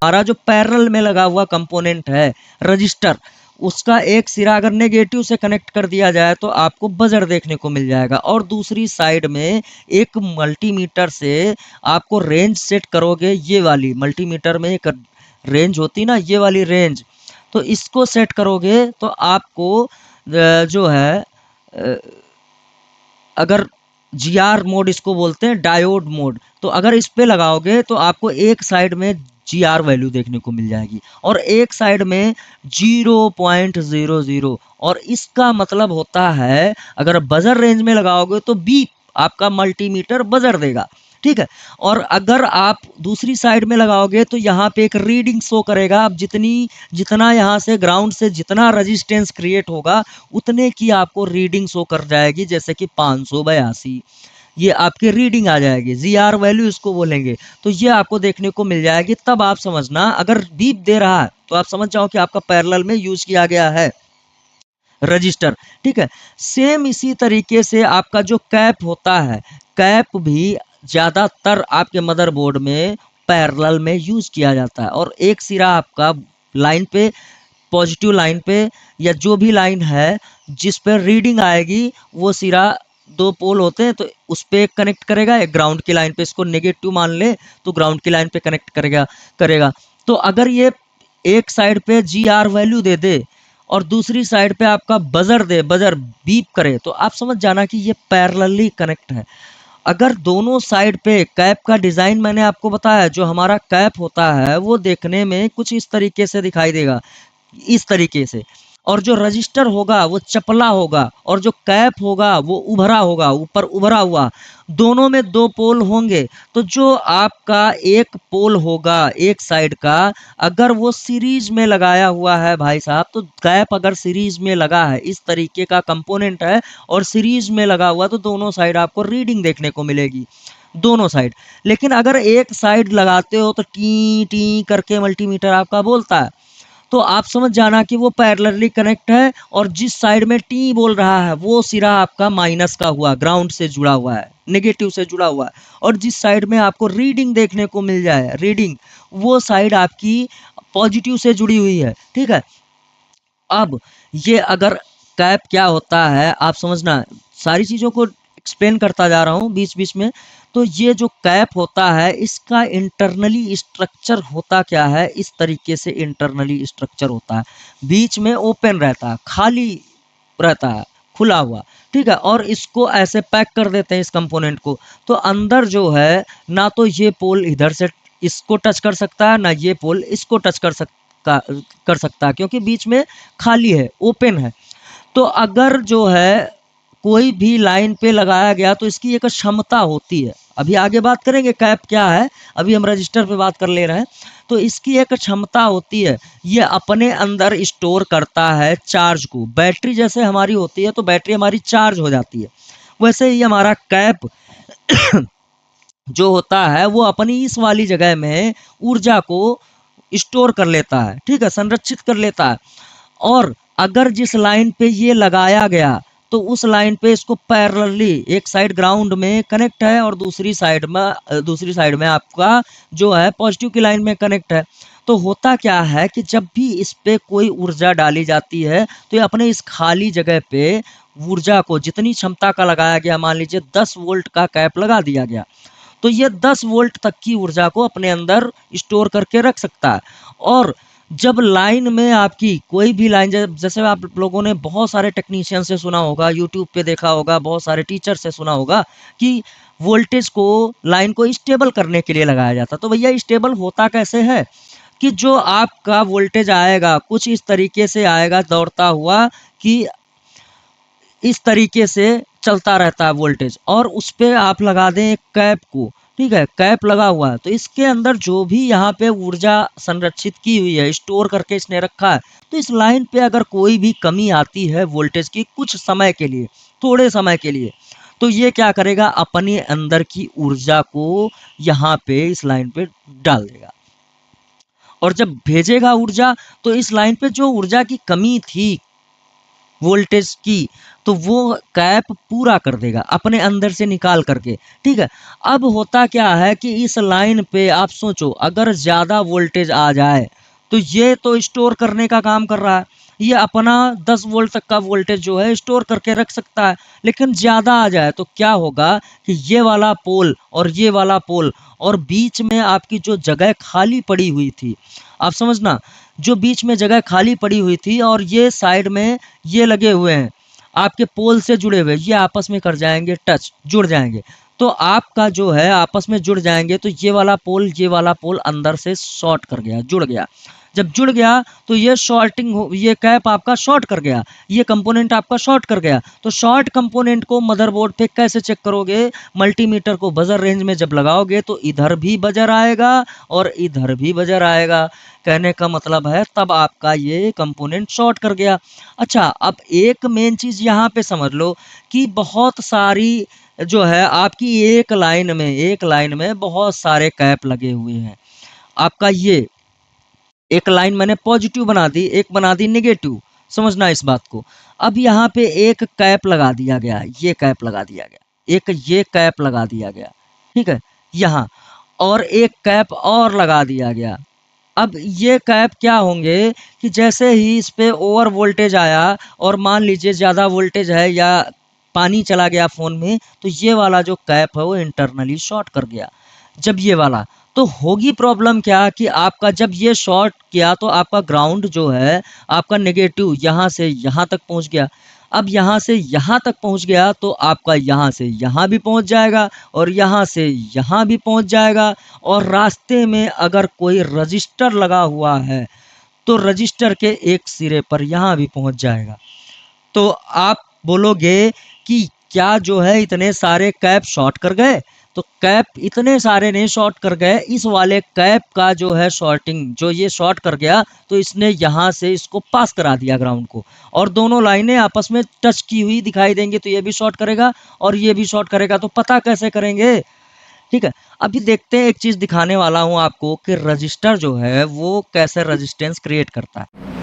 हमारा जो पैरेलल में लगा हुआ कंपोनेंट है रजिस्टर, उसका एक सिरा अगर नेगेटिव से कनेक्ट कर दिया जाए तो आपको बजर देखने को मिल जाएगा, और दूसरी साइड में एक मल्टीमीटर से आपको रेंज सेट करोगे, ये वाली मल्टीमीटर में एक रेंज होती ना, ये वाली रेंज, तो इसको सेट करोगे तो आपको जो है अगर जीआर मोड इसको बोलते हैं, डायोड मोड, तो अगर इस पे लगाओगे तो आपको एक साइड में जीआर वैल्यू देखने को मिल जाएगी और एक साइड में 0.00, और इसका मतलब होता है अगर बजर रेंज में लगाओगे तो बीप आपका मल्टीमीटर बजर देगा, ठीक है। और अगर आप दूसरी साइड में लगाओगे तो यहाँ पे एक रीडिंग शो करेगा, आप जितना यहाँ से ग्राउंड से जितना रेजिस्टेंस क्रिएट होगा उतने की आपको रीडिंग शो कर जाएगी, जैसे कि 582 ये आपकी रीडिंग आ जाएगी, जीआर वैल्यू इसको बोलेंगे। तो ये आपको देखने को मिल जाएगी, तब आप समझना अगर बीप दे रहा है तो आप समझ जाओ कि आपका पैरेलल में यूज किया गया है रजिस्टर, ठीक है। सेम इसी तरीके से आपका जो कैप होता है, कैप भी ज़्यादातर आपके मदरबोर्ड में पैरेलल में यूज किया जाता है, और एक सिरा आपका लाइन पे, पॉजिटिव लाइन पे या जो भी लाइन है जिस पर रीडिंग आएगी वो सिरा, दो पोल होते हैं तो उस पे कनेक्ट करेगा, एक ग्राउंड की लाइन पे, इसको नेगेटिव मान ले तो ग्राउंड की लाइन पे कनेक्ट करेगा। तो अगर ये एक साइड पे जी आर वैल्यू दे दे और दूसरी साइड पे आपका बजर दे, बजर बीप करे, तो आप समझ जाना कि ये पैरेलली कनेक्ट है। अगर दोनों साइड पे कैप का डिजाइन मैंने आपको बताया, जो हमारा कैप होता है वो देखने में कुछ इस तरीके से दिखाई देगा, इस तरीके से, और जो रजिस्टर होगा वो चपला होगा, और जो कैप होगा वो उभरा होगा, ऊपर उभरा हुआ, दोनों में दो पोल होंगे। तो जो आपका एक पोल होगा एक साइड का, अगर वो सीरीज में लगाया हुआ है भाई साहब, तो कैप अगर सीरीज में लगा है, इस तरीके का कंपोनेंट है और सीरीज में लगा हुआ, तो दोनों साइड आपको रीडिंग देखने को मिलेगी, दोनों साइड। लेकिन अगर एक साइड लगाते हो तो टी टी करके मल्टीमीटर आपका बोलता है, तो आप समझ जाना कि वो पैरेलली कनेक्ट है, और जिस साइड में टी बोल रहा है वो सिरा आपका माइनस का हुआ, ग्राउंड से जुड़ा हुआ है, नेगेटिव से जुड़ा हुआ है, और जिस साइड में आपको रीडिंग देखने को मिल जाए, रीडिंग, वो साइड आपकी पॉजिटिव से जुड़ी हुई है, ठीक है। अब ये अगर कैप क्या होता है आप समझना, सारी चीज़ों को एक्सप्लेन करता जा रहा हूँ बीच बीच में। तो ये जो कैप होता है इसका इंटरनली स्ट्रक्चर होता क्या है, इस तरीके से इंटरनली स्ट्रक्चर होता है, बीच में ओपन रहता है, खाली रहता है, खुला हुआ, ठीक है। और इसको ऐसे पैक कर देते हैं इस कंपोनेंट को, तो अंदर जो है ना तो ये पोल इधर से इसको टच कर सकता है, ना ये पोल इसको टच कर सकता है, क्योंकि बीच में खाली है, ओपन है। तो अगर जो है कोई भी लाइन पे लगाया गया तो इसकी एक क्षमता होती है, अभी आगे बात करेंगे कैप क्या है, अभी हम रजिस्टर पे बात कर ले रहे हैं। तो इसकी एक क्षमता होती है, ये अपने अंदर स्टोर करता है चार्ज को, बैटरी जैसे हमारी होती है तो बैटरी हमारी चार्ज हो जाती है, वैसे ही हमारा कैप जो होता है वो अपनी इस वाली जगह में ऊर्जा को स्टोर कर लेता है, ठीक है, संरक्षित कर लेता है। और अगर जिस लाइन पे ये लगाया गया तो उस लाइन पे इसको पैरेलली, एक साइड ग्राउंड में कनेक्ट है और दूसरी साइड में आपका जो है पॉजिटिव की लाइन में कनेक्ट है। तो होता क्या है कि जब भी इस पे कोई ऊर्जा डाली जाती है तो ये अपने इस खाली जगह पे ऊर्जा को, जितनी क्षमता का लगाया गया, मान लीजिए 10 वोल्ट का कैप लगा दिया गया, तो ये 10 वोल्ट तक की ऊर्जा को अपने अंदर स्टोर करके रख सकता है। और जब लाइन में आपकी कोई भी लाइन, जैसे आप लोगों ने बहुत सारे टेक्नीशियन से सुना होगा, यूट्यूब पे देखा होगा, बहुत सारे टीचर से सुना होगा कि वोल्टेज को, लाइन को स्टेबल करने के लिए लगाया जाता। तो भैया स्टेबल होता कैसे है कि जो आपका वोल्टेज आएगा कुछ इस तरीके से आएगा दौड़ता हुआ, कि इस तरीके से चलता रहता है वोल्टेज, और उस पे आप लगा दें एक कैप को, ठीक है, कैप लगा हुआ है, तो इसके अंदर जो भी यहाँ पे ऊर्जा संरक्षित की हुई है, स्टोर करके इसने रखा है, तो इस लाइन पे अगर कोई भी कमी आती है वोल्टेज की कुछ समय के लिए, थोड़े समय के लिए, तो ये क्या करेगा, अपने अंदर की ऊर्जा को यहाँ पे इस लाइन पे डाल देगा, और जब भेजेगा ऊर्जा तो इस लाइन पे जो ऊर्जा की कमी थी वोल्टेज की, तो वो कैप पूरा कर देगा अपने अंदर से निकाल करके। ठीक है, अब होता क्या है कि इस लाइन पे आप सोचो, अगर ज़्यादा वोल्टेज आ जाए तो ये तो स्टोर करने का काम कर रहा है, ये अपना 10 वोल्ट तक का वोल्टेज जो है स्टोर करके रख सकता है। लेकिन ज़्यादा आ जाए तो क्या होगा कि ये वाला पोल और ये वाला पोल और बीच में आपकी जो जगह खाली पड़ी हुई थी, आप समझना, जो बीच में जगह खाली पड़ी हुई थी और ये साइड में ये लगे हुए हैं आपके पोल से जुड़े हुए, ये आपस में कर जाएंगे टच, जुड़ जाएंगे। तो आपका जो है आपस में जुड़ जाएंगे, तो ये वाला पोल अंदर से शॉर्ट कर गया, जुड़ गया। जब जुड़ गया तो ये शॉर्टिंग हो, ये कैप आपका शॉर्ट कर गया, ये कंपोनेंट आपका शॉर्ट कर गया। तो शॉर्ट कंपोनेंट को मदरबोर्ड पे कैसे चेक करोगे? मल्टीमीटर को बजर रेंज में जब लगाओगे तो इधर भी बजर आएगा और इधर भी बजर आएगा। कहने का मतलब है तब आपका ये कंपोनेंट शॉर्ट कर गया। अच्छा, अब एक मेन चीज यहाँ पे समझ लो कि बहुत सारी जो है आपकी एक लाइन में बहुत सारे कैप लगे हुए हैं। आपका ये एक लाइन मैंने पॉजिटिव बना दी, एक बना दी नेगेटिव, समझना इस बात को। अब यहाँ पे एक कैप लगा दिया गया, ये कैप लगा दिया गया, एक ये कैप लगा दिया गया, ठीक है, यहाँ, और एक कैप और लगा दिया गया। अब ये कैप क्या होंगे कि जैसे ही इस पे ओवर वोल्टेज आया और मान लीजिए ज़्यादा वोल्टेज है या पानी चला गया फ़ोन में, तो ये वाला जो कैप है वो इंटरनली शॉर्ट कर गया। जब ये वाला, तो होगी प्रॉब्लम क्या कि आपका जब ये शॉर्ट किया तो आपका ग्राउंड जो है आपका नेगेटिव यहाँ से यहाँ तक पहुँच गया। अब यहाँ से यहाँ तक पहुँच गया तो आपका यहाँ से यहाँ भी पहुँच जाएगा और यहाँ से यहाँ भी पहुँच जाएगा। और रास्ते में अगर कोई रजिस्टर लगा हुआ है तो रजिस्टर के एक सिरे पर यहाँ भी पहुँच जाएगा। तो आप बोलोगे कि क्या जो है इतने सारे कैप शॉर्ट कर गए? तो कैप इतने सारे नहीं शॉर्ट कर गए, इस वाले कैप का जो है शॉर्टिंग, जो ये शॉर्ट कर गया तो इसने यहाँ से इसको पास करा दिया ग्राउंड को, और दोनों लाइनें आपस में टच की हुई दिखाई देंगी, तो ये भी शॉर्ट करेगा और ये भी शॉर्ट करेगा। तो पता कैसे करेंगे? ठीक है, अभी देखते हैं, एक चीज दिखाने वाला हूँ आपको कि रजिस्टर जो है वो कैसे रेजिस्टेंस क्रिएट करता है।